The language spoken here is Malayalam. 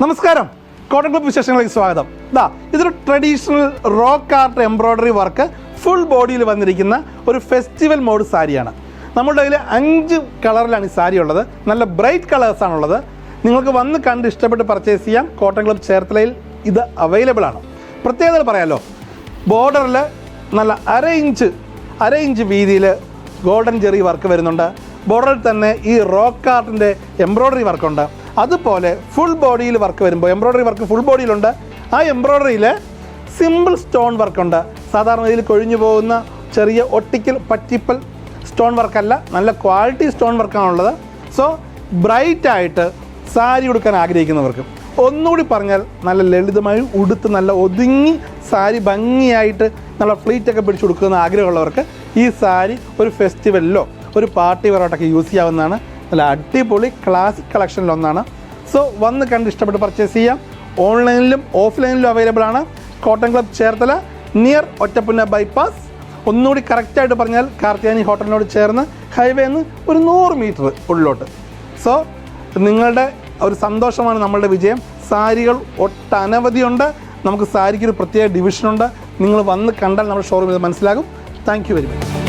നമസ്കാരം, കോട്ടൺ ക്ലബ് വിശേഷങ്ങളിലേക്ക് സ്വാഗതം. ഇതൊരു traditional rock art embroidery work full ബോഡിയിൽ വന്നിരിക്കുന്ന ഒരു ഫെസ്റ്റിവൽ മോഡ് സാരിയാണ്. നമ്മുടെ കയ്യിൽ 5 കളറിലാണ് ഈ സാരി ഉള്ളത്. നല്ല ബ്രൈറ്റ് കളേഴ്സാണുള്ളത്. നിങ്ങൾക്ക് വന്ന് കണ്ട് ഇഷ്ടപ്പെട്ട് പർച്ചേസ് ചെയ്യാം. കോട്ടൺ ക്ലബ് ചേർത്തലയിൽ ഇത് അവൈലബിൾ ആണ്. പ്രത്യേകത പറയാമല്ലോ, ബോർഡറിൽ നല്ല അര ഇഞ്ച് വീതിയിൽ ഗോൾഡൻ ജെറി വർക്ക് വരുന്നുണ്ട്. ബോർഡറിൽ തന്നെ ഈ റോക്ക് ആർട്ടിൻ്റെ എംബ്രോയ്ഡറി വർക്കുണ്ട്. അതുപോലെ ഫുൾ ബോഡിയിൽ വർക്ക് വരുമ്പോൾ എംബ്രോയ്ഡറി വർക്ക് ഫുൾ ബോഡിയിലുണ്ട്. ആ എംബ്രോയ്ഡറിയിൽ സിമ്പിൾ സ്റ്റോൺ വർക്കുണ്ട്. സാധാരണ ഇതിൽ കൊഴിഞ്ഞു പോകുന്ന ചെറിയ ഒട്ടിക്കൽ പറ്റിപ്പൽ സ്റ്റോൺ വർക്കല്ല, നല്ല ക്വാളിറ്റി സ്റ്റോൺ വർക്കാണുള്ളത്. സോ ബ്രൈറ്റായിട്ട് സാരി ഉടുക്കാൻ ആഗ്രഹിക്കുന്നവർക്ക്, ഒന്നുകൂടി പറഞ്ഞാൽ നല്ല ലളിതമായി ഉടുത്ത് നല്ല ഒതുങ്ങി സാരി ഭംഗിയായിട്ട് നല്ല ഫ്ലീറ്റൊക്കെ പിടിച്ച് കൊടുക്കുന്ന ആഗ്രഹമുള്ളവർക്ക് ഈ സാരി ഒരു ഫെസ്റ്റിവലിലോ ഒരു പാർട്ടി വെയറായിട്ടൊക്കെ യൂസ് ചെയ്യാവുന്നതാണ്. നല്ല അടിപൊളി ക്ലാസിക് കളക്ഷനിലൊന്നാണ്. സോ വന്ന് കണ്ട് ഇഷ്ടപ്പെട്ട് പർച്ചേസ് ചെയ്യാം. ഓൺലൈനിലും ഓഫ്ലൈനിലും അവൈലബിൾ ആണ്. Cotton club Cherthala, near Ottappunna bypass. ഒന്നുകൂടി കറക്റ്റായിട്ട് പറഞ്ഞാൽ കാർത്തിയാനി ഹോട്ടലിനോട് ചേർന്ന് ഹൈവേന്ന് ഒരു 100 മീറ്റർ ഉള്ളിലോട്ട്. സോ നിങ്ങളുടെ ഒരു സന്തോഷമാണ് നമ്മളുടെ വിജയം. സാരികൾ ഒട്ടനവധിയുണ്ട്. നമുക്ക് സാരിക്കൊരു പ്രത്യേക ഡിവിഷനുണ്ട്. നിങ്ങൾ വന്ന് കണ്ടാൽ നമ്മുടെ ഷോറൂമിൽ മനസ്സിലാകും. Thank you very much.